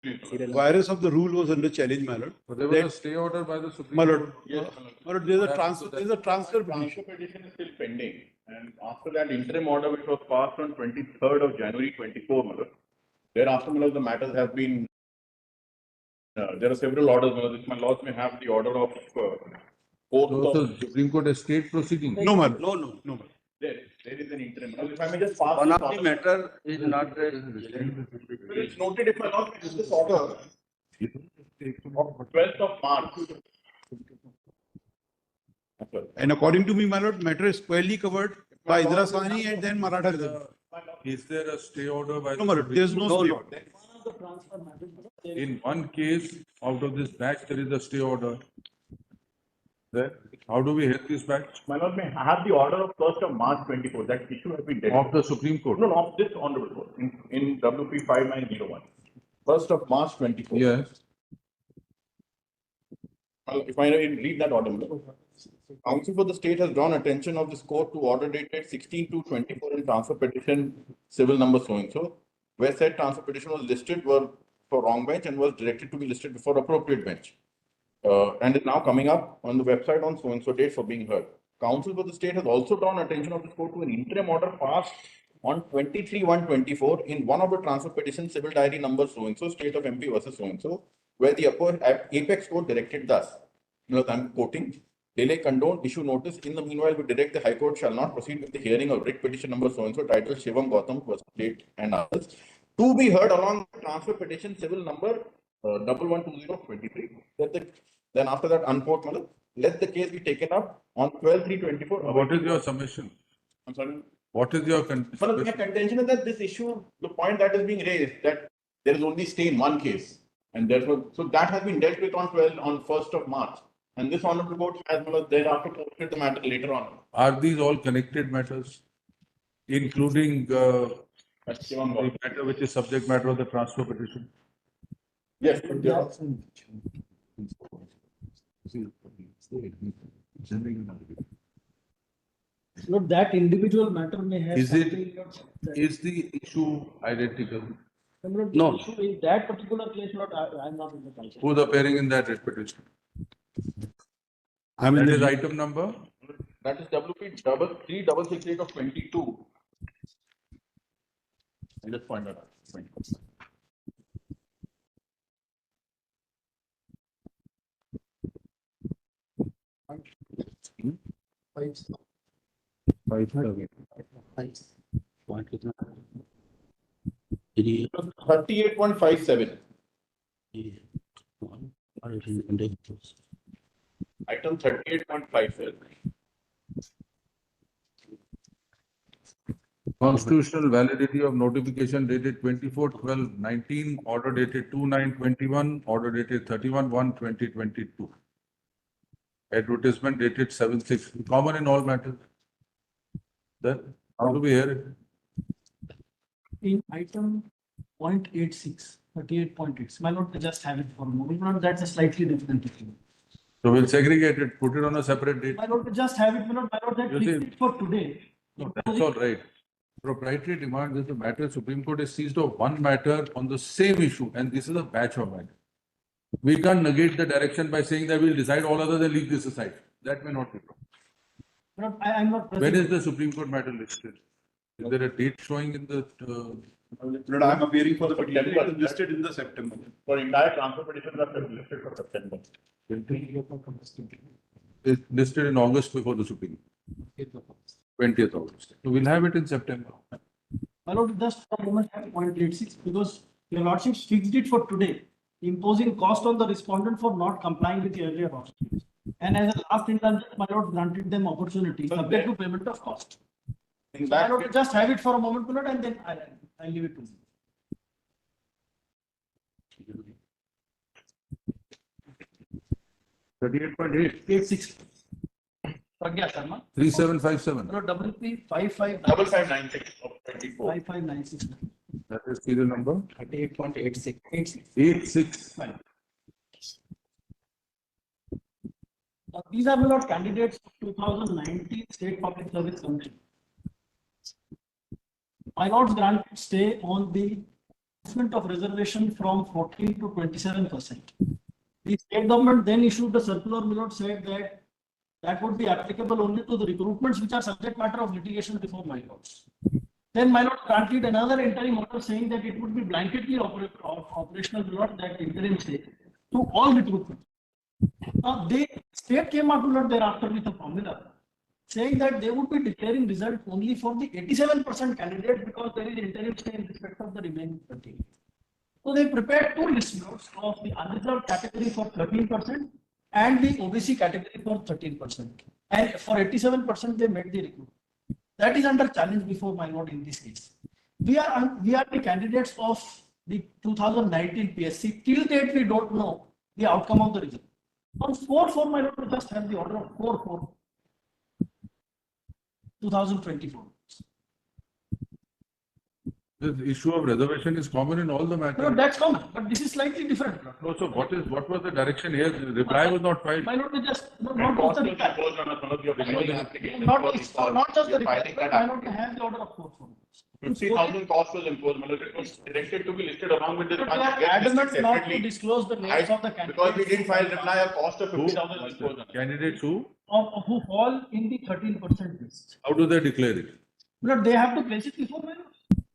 virus of the rule was under challenge, my lord. But there was a stay order by the Supreme My lord, Court. yes, my lord, there's a transfer. There's a transfer Transfer petition. petition is still pending, and after that interim order which was passed on 23rd of January 24, my lord, thereafter, my lord, the matters have been. There are several orders, my lord, which my lords may have the order of court. So the Supreme Court has stayed proceeding. No, my lord. No, my lord. There is an interim. Now, if I may just pass One this of the order. matter is not It's noted if my lord may this order of 12th of March. And according to me, my lord, matter is squarely covered by Indira Sahni and then Maratha Reservation. Is there a stay order by No, the my lord, there's no stay order. In one case out of this batch, there is a stay order. There. How do we help this batch? My lord, may I have the order of 1st of March 24. That issue has been dealt. Of the Supreme Court? No, of this honorable court in WP 5901. 1st of March 24. Yes. If I read that order, Counsel for the State has drawn attention of this court to order dated 16/2/24 in transfer petition civil number so and so, where said transfer petition was listed were for wrong bench and was directed to be listed before appropriate bench. And is now coming up on the website on so and so date for being heard. Counsel for the State has also drawn attention of this court to an interim order passed on 23/1/24 in one of the transfer petition civil diary number so and so, State of MP versus so and so, where the upper apex court directed thus. I'm quoting. Delay condoned, issue notice. In the meanwhile, we direct the High Court shall not proceed with the hearing of writ petition number so and so, titled Shivam Gautam versus State and others, to be heard along with transfer petition civil number 112023. Then after that, unquote, let the case be taken up on 12/3/24. What is your submission? I'm sorry. What is your My submission? contention is that this issue, the point that is being raised, that there is only stay in one case, and therefore, so that has been dealt with on 1st of March, and this honorable court has thereafter posted the matter later on. Are these all connected matters, including the matter which is subject matter of the transfer petition? Yes. So that individual matter may have. Is the issue identical? No. In that particular case, I am not in the culture. Who's appearing in that writ petition? I mean, That is item number? That is WP 33668 of 22. I just point that out. 22. Three. 38.57. Item 38.57. Constitutional validity of notification dated 24/12/19, order dated 2/9/21, order dated 31/1/2022. Advertisement dated 7/6, common in all matters. Then, how do we hear it? In item 0.86, 38.8. My lord, just have it for a moment. My lord, that's a slightly different thing. So we'll segregate it, put it on a separate date. My lord, just have it. My lord, that You see- fix it for today. No, that's all right. Proprietary demand is the matter. Supreme Court is seized of one matter on the same issue, and this is a batch of matters. We can't negate the direction by saying that we'll decide all others and leave this aside. That may not be true. My lord, I am not. When is the Supreme Court matter listed? Is there a date showing in the? Lord, I'm appearing for the petition. It is listed in the September. For entire transfer petitions are listed for September. It's listed in August before the Supreme. 20th August. So we'll have it in September. My lord, just for a moment, have 0.86 because your lordship fixed it for today, imposing cost on the respondent for not complying with the earlier options. And as a last instance, my lord granted them opportunity subject to payment of cost. In My that lord, just have it for a moment, my lord, and then I'll leave it to you. 38.8. 86. Pragya Sharma. 3757. No, WP 55. 5596 of 24. 5596. That is serial number 38.86. 86. These are not candidates for 2019 State Public Service Commission. My lords granted stay on the reducement of reservation from 14 to 27%. The state government then issued a circular, my lord, said that that would be applicable only to the recruitments which are subject matter of litigation before my lords. Then my lord granted another interim order saying that it would be blanketly operational, my lord, that interim stay to all recruitment. Now, the state came out, my lord, thereafter with a formula saying that they would be declaring result only for the 87% candidates because there is interim stay in respect of the remaining 30. So they prepared two list notes of the unreserved category for 13% and the OBC category for 13%. And for 87% they made the recruitment. That is under challenge before my lord in this case. We are the candidates of the 2019 PSC. Till date we don't know the outcome of the result. On 4/4 my lord, we just have the order of 4/4. 2024. The issue of reservation is common in all the No, matters. that's common, but this is slightly different. No, so what was the direction here? The reply was not filed. My lord, we just not And just cost the was reply. imposed on us, one of your filing application. Not for it's the- not just the you're reply. filing that My lord, we application. have the order of 4/4. 50,000 cost was imposed, my lord. It was directed to be listed along with the. But we funds, are get listed adamant not to separately. disclose the names of the candidates. Because we didn't file reply, a cost of Who? 50,000 was imposed on us. Candidates who? Of who fall in the 13% list. How do they declare it? But they have to place it before my lord.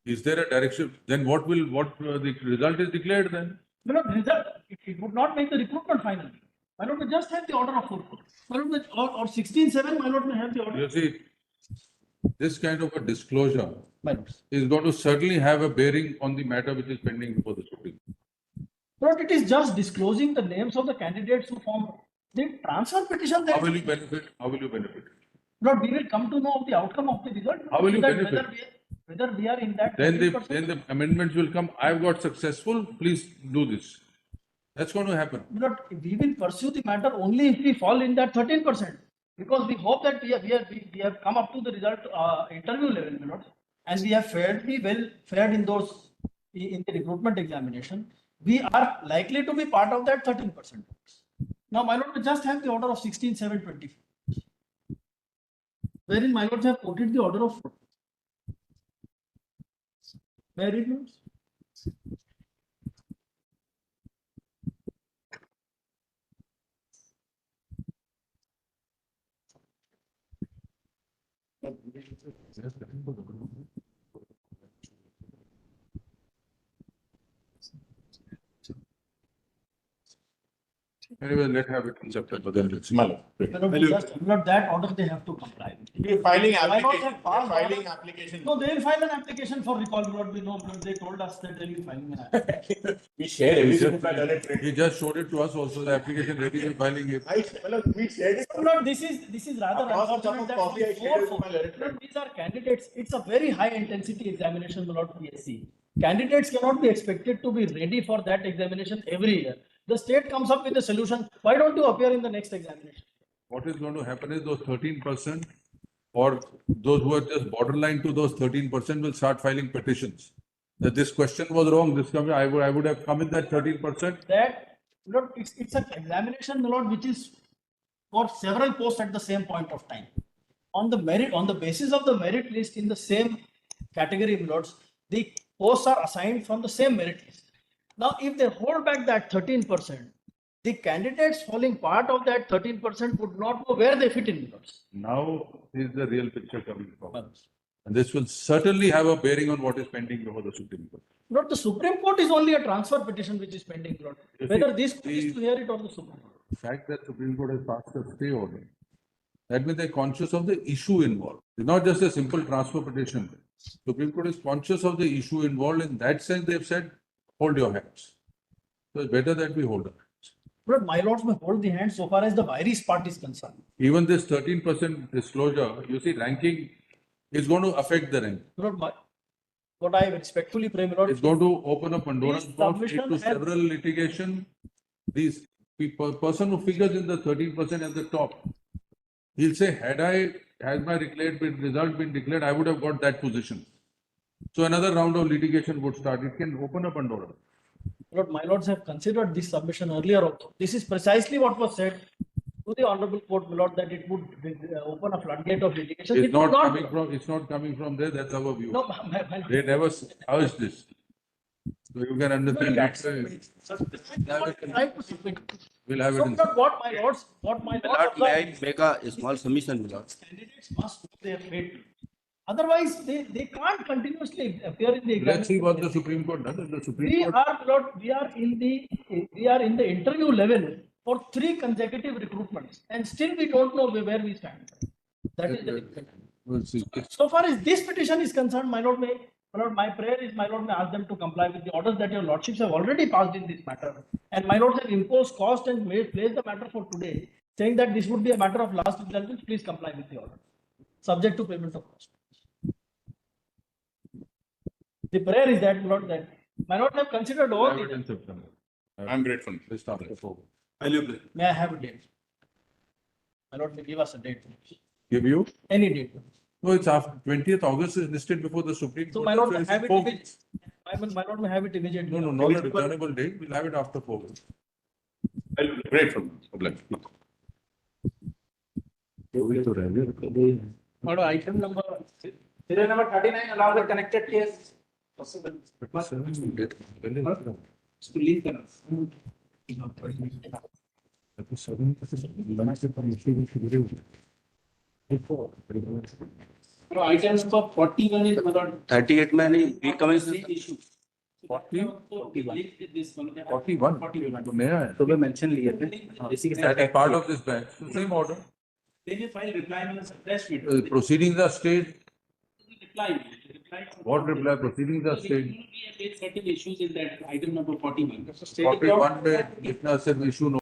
Is there a direction? Then what the result is declared then? My lord, result, it would not make the recruitment final. My lord, we just have the order of 4/4. My lord, or 16/7, my lord may have the order. You see, this kind of a disclosure My lord. is going to certainly have a bearing on the matter which is pending before the Supreme Court. But it is just disclosing the names of the candidates who form the transfer petition. How will you benefit? How will you benefit? Lord, we will come to know of the outcome of the result. How will you so that benefit? Whether we are in that. Then 13%. the amendments will come. I've got successful. Please do this. That's going to happen. Lord, we will pursue the matter only if we fall in that 13%. Because we hope that we have come up to the result interview level, my lord, and we have fared in the recruitment examination. We are likely to be part of that 13%. Now, my lord, we just have the order of 16/7/24, wherein my lords have quoted the order of. Where it is? Anyway, let have it in September. Then let's see. My lord. My lord, just not that order they have to comply with. We're filing Why not application, have passed filing order? application. No, they will file an application for recall, Lord. We know, because they told us that they will file an application. We share everything with my learned friend. He just showed it to us also, the application ready and filing it. We shared it. Lord, this is rather Across the top unfortunate of that coffee, I for shared it with four, my learned friend. Lord, these are candidates. It's a very high intensity examination, Lord PSC. Candidates cannot be expected to be ready for that examination every year. The state comes up with a solution. Why don't you appear in the next examination? What is going to happen is those 13% or those who are just borderline to those 13% will start filing petitions. That this question was wrong, this coming, I would have come in that 13%. That, Lord, it's an examination, Lord, which is for several posts at the same point of time. On the basis of the merit list in the same category, Lords, the posts are assigned from the same merit list. Now, if they hold back that 13%, the candidates falling part of that 13% would not know where they fit in, Lords. Now is the real picture coming forward. And this will certainly have a bearing on what is pending before the Supreme Court. Lord, the Supreme Court is only a transfer petition which is pending, Lord. You Whether see, this court is to hear it or the Supreme Court. The fact that Supreme Court has passed a stay order, that means they're conscious of the issue involved. It's not just a simple transfer petition. Supreme Court is conscious of the issue involved. In that sense, they've said, hold your hands. So it's better that we hold our hands. Lord, my lords may hold the hand so far as the virus part is concerned. Even this 13% disclosure, you see, ranking is going to affect the rank. Lord, what I respectfully pray, my lord, It's going to open up Pandora's This box submission into has- several litigation. These person who figures in the 13% at the top, he'll say, had my result been declared, I would have got that position. So another round of litigation would start. It can open up Pandora. Lord, my lords have considered this submission earlier also. This is precisely what was said to the honorable court, my lord, that it would open a floodgate of litigation. It's It would not coming from there. That's our view. No, my lord. They never urged this. So you can understand that way. Try to submit. We'll have it So in. what my lords Lord, may I observe, make a small submission, Lord? candidates must know their fate. Otherwise, they can't continuously appear in the Let's see what the examination. Supreme Court does. If the Supreme We Court, are, Lord, we are in the interview level for 3 consecutive recruitments, and still we don't know where we stand. That is the difficulty. we'll see. So far as this petition is concerned, my lord, my prayer is, my lord, may ask them to comply with the orders that your lordships have already passed in this matter. And my lords have imposed cost and placed the matter for today, saying that this would be a matter of last indulgence, please comply with the order, subject to payment of cost. The prayer is that, Lord, that my lord have considered We'll all have it in the, September. I'm grateful. Just after 4. I'll apply. may I have a date? My lord, may give us a date, Give you? any date. No, it's after 20th August is listed before the Supreme Court. So my lord, may it's have it 4 immediately. My lord, may have it immediately. No, not a returnable date. We'll have it after 4. I'll be grateful. Obliged. What item number, serial number 39, allow the connected case. Possible. No, item number 41 is about 38 में नहीं recommence issue. 40? 41. 41. तो नया है. तो मैं mention लिए थे इसी के That साथ is part of this batch. So same order. Then you file reply on the suppressed The video. proceedings are stayed. Reply. What reply? Proceedings are stayed. Certain issues in that item number 41. 41 में इतना सिर्फ issue